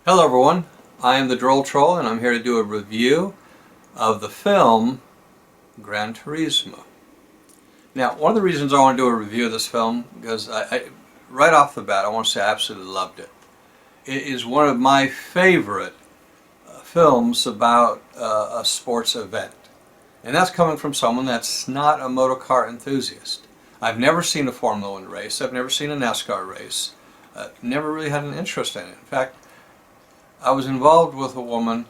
Hello everyone, I am the Droll Troll and I'm here to do a review of the film Gran Turismo. Now, one of the reasons I want to do a review of this film, because right off the bat I want to say I absolutely loved it. It is one of my favorite films about a sports event. And that's coming from someone that's not a motor car enthusiast. I've never seen a Formula One race, I've never seen a NASCAR race, never really had an interest in it. In fact, I was involved with a woman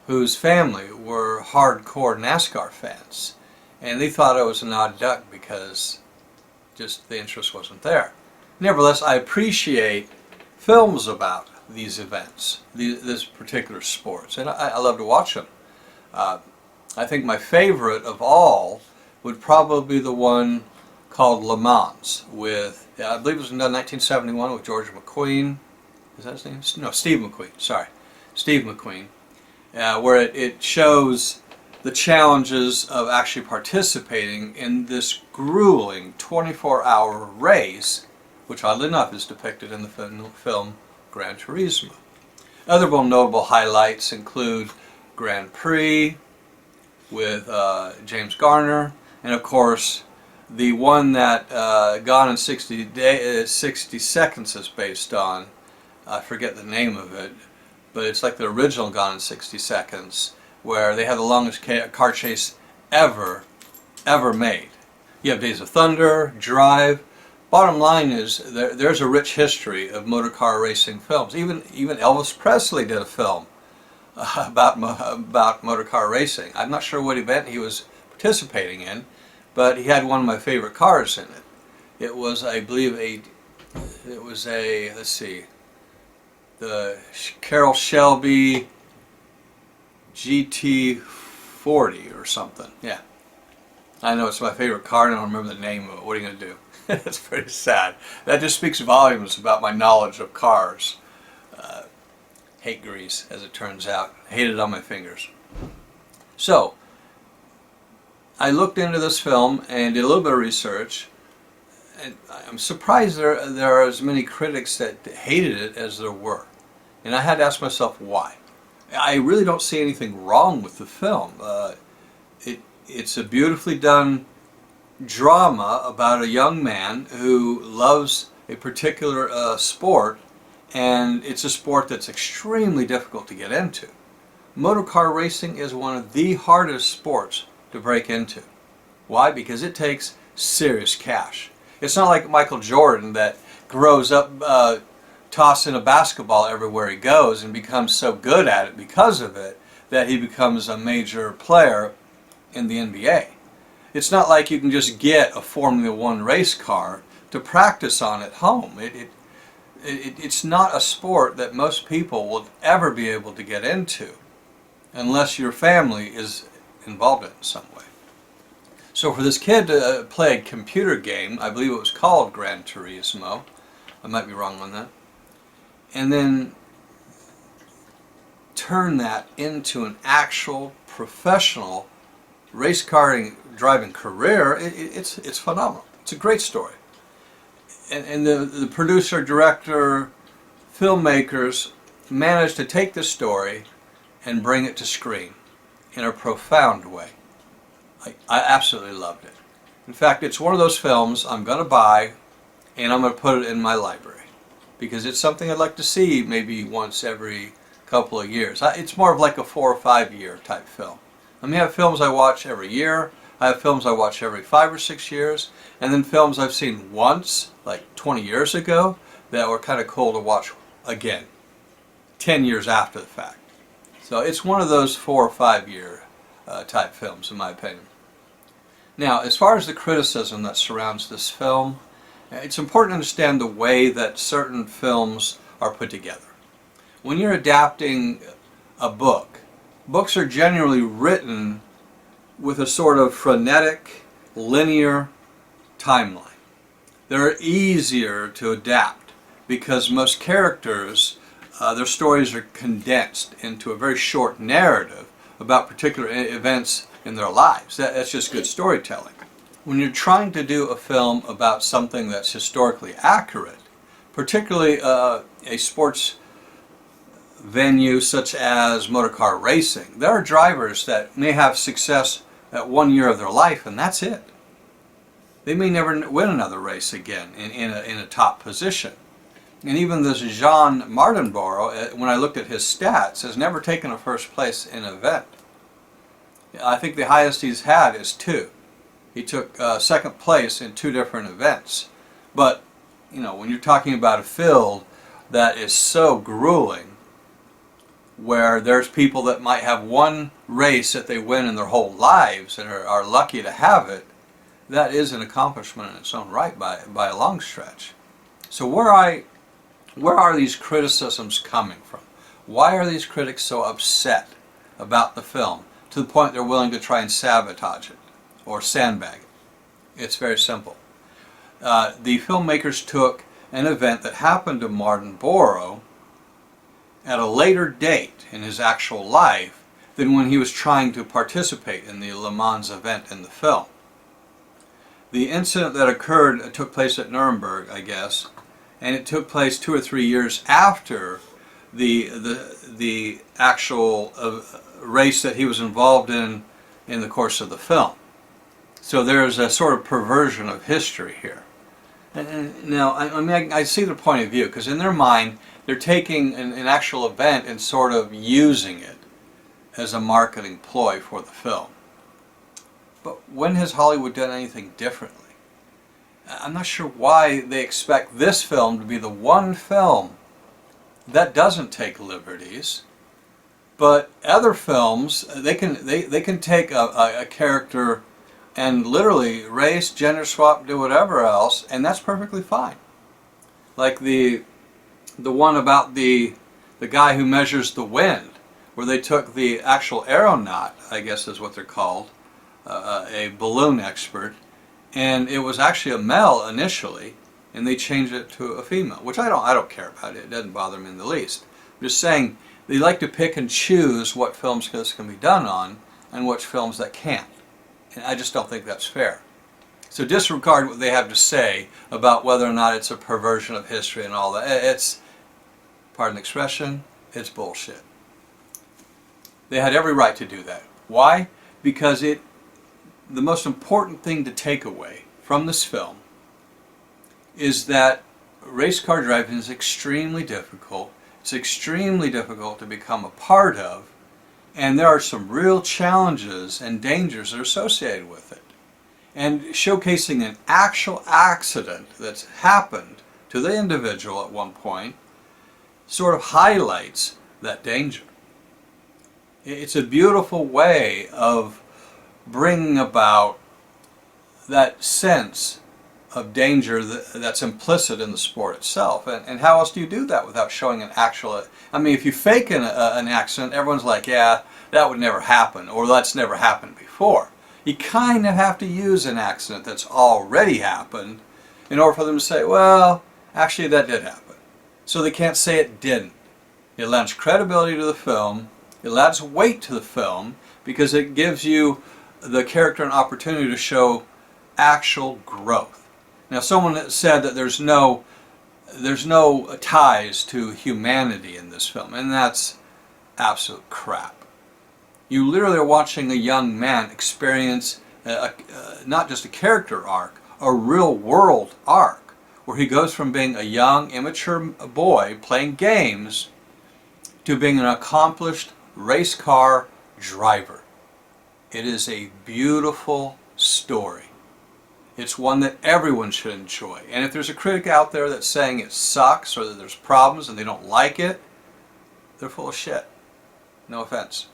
whose family were hardcore NASCAR fans, and they thought I was an odd duck because just the interest wasn't there. Nevertheless, I appreciate films about these events, this particular sports, and I love to watch them. I think my favorite of all would probably be the one called Le Mans with, I believe it was in 1971 with George McQueen. Is that his name? No, Steve McQueen. Sorry, Steve McQueen. Where it shows the challenges of actually participating in this grueling 24-hour race, which oddly enough is depicted in the film Gran Turismo. Other notable highlights include Grand Prix with James Garner, and of course the one that Gone in 60 Seconds is based on. I forget the name of it, but it's like the original Gone in 60 Seconds, where they had the longest car chase ever made. You have Days of Thunder, Drive. Bottom line is there's a rich history of motor car racing films. Even Elvis Presley did a film about motor car racing. I'm not sure what event he was participating in, but he had one of my favorite cars in it. It was, I believe, let's see, the Carroll Shelby GT40 or something. Yeah, I know it's my favorite car and I don't remember the name of it. What are you going to do? It's pretty sad. That just speaks volumes about my knowledge of cars. Hate grease, as it turns out. Hate it on my fingers. So, I looked into this film and did a little bit of research. And I'm surprised there are as many critics that hated it as there were. And I had to ask myself why. I really don't see anything wrong with the film. It's a beautifully done drama about a young man who loves a particular sport, and it's a sport that's extremely difficult to get into. Motor car racing is one of the hardest sports to break into. Why? Because it takes serious cash. It's not like Michael Jordan that grows up tossing a basketball everywhere he goes and becomes so good at it because of it that he becomes a major player in the NBA. It's not like you can just get a Formula One race car to practice on at home. It's not a sport that most people will ever be able to get into unless your family is involved in it in some way. So for this kid to play a computer game, I believe it was called Gran Turismo, I might be wrong on that, and then turn that into an actual professional race car driving career, it's phenomenal. It's a great story. And the producer, director, filmmakers managed to take this story and bring it to screen in a profound way. I absolutely loved it. In fact, it's one of those films I'm going to buy and I'm going to put it in my library because it's something I'd like to see maybe once every couple of years. It's more of like a 4 or 5 year type film. I mean, I have films I watch every year, I have films I watch every 5 or 6 years, and then films I've seen once, like 20 years ago, that were kind of cool to watch again, 10 years after the fact. So it's one of those 4 or 5 year type films, in my opinion. Now, as far as the criticism that surrounds this film, it's important to understand the way that certain films are put together. When you're adapting a book, books are generally written with a sort of frenetic, linear timeline. They're easier to adapt because most characters, their stories are condensed into a very short narrative about particular events in their lives. That's just good storytelling. When you're trying to do a film about something that's historically accurate, particularly a sports venues such as motor car racing, there are drivers that may have success at 1 year of their life, and that's it. They may never win another race again in a top position. And even this Jann Mardenborough, when I looked at his stats, has never taken a first place in an event. I think the highest he's had is 2. He took second place in 2 different events. But, you know, when you're talking about a field that is so grueling, where there's people that might have one race that they win in their whole lives and are lucky to have it, that is an accomplishment in its own right by a long stretch. So where are these criticisms coming from? Why are these critics so upset about the film to the point they're willing to try and sabotage it or sandbag it? It's very simple. The filmmakers took an event that happened to Mardenborough at a later date in his actual life than when he was trying to participate in the Le Mans event in the film. The incident that occurred took place at Nuremberg, I guess, and it took place 2 or 3 years after the actual race that he was involved in the course of the film. So there's a sort of perversion of history here. And now, I see the point of view, because in their mind, they're taking an actual event and sort of using it as a marketing ploy for the film. But when has Hollywood done anything differently? I'm not sure why they expect this film to be the one film that doesn't take liberties, but other films, they can take a character and literally race, gender swap, do whatever else, and that's perfectly fine. Like the one about the guy who measures the wind, where they took the actual aeronaut, I guess is what they're called, a balloon expert, and it was actually a male initially, and they changed it to a female, which I don't care about it. It doesn't bother me in the least. I'm just saying they like to pick and choose what films this can be done on and which films that can't. And I just don't think that's fair. So disregard what they have to say about whether or not it's a perversion of history and all that. It's, pardon the expression, it's bullshit. They had every right to do that. Why? Because the most important thing to take away from this film is that race car driving is extremely difficult. It's extremely difficult to become a part of, and there are some real challenges and dangers that are associated with it. And showcasing an actual accident that's happened to the individual at one point sort of highlights that danger. It's a beautiful way of bringing about that sense of danger that's implicit in the sport itself. And how else do you do that without showing an actual... I mean, if you fake an accident, everyone's like, yeah, that would never happen, or that's never happened before. You kind of have to use an accident that's already happened in order for them to say, well, actually that did happen. So they can't say it didn't. It lends credibility to the film, it adds weight to the film, because it gives you, the character, an opportunity to show actual growth. Now, someone said that there's no ties to humanity in this film, and that's absolute crap. You literally are watching a young man experience not just a character arc, a real world arc, where he goes from being a young, immature boy playing games to being an accomplished race car driver. It is a beautiful story. It's one that everyone should enjoy. And if there's a critic out there that's saying it sucks or that there's problems and they don't like it, they're full of shit. No offense.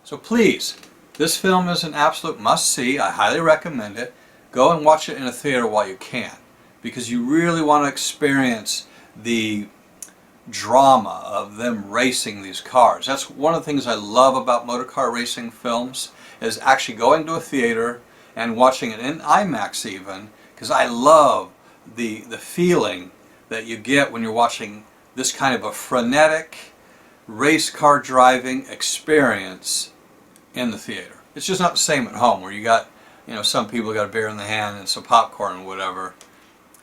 So please, this film is an absolute must-see. I highly recommend it. Go and watch it in a theater while you can, because you really want to experience the drama of them racing these cars. That's one of the things I love about motor car racing films, is actually going to a theater and watching it in IMAX even, because I love the feeling that you get when you're watching this kind of a frenetic race car driving experience in the theater. It's just not the same at home, where you got, you know, some people got a beer in the hand and some popcorn and whatever.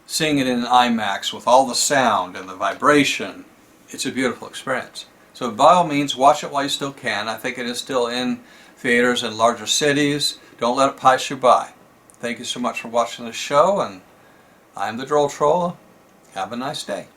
Seeing it in IMAX with all the sound and the vibration, it's a beautiful experience. So by all means, watch it while you still can. I think it is still in theaters in larger cities. Don't let it pass you by. Thank you so much for watching the show, and I'm the Droll Troll. Have a nice day.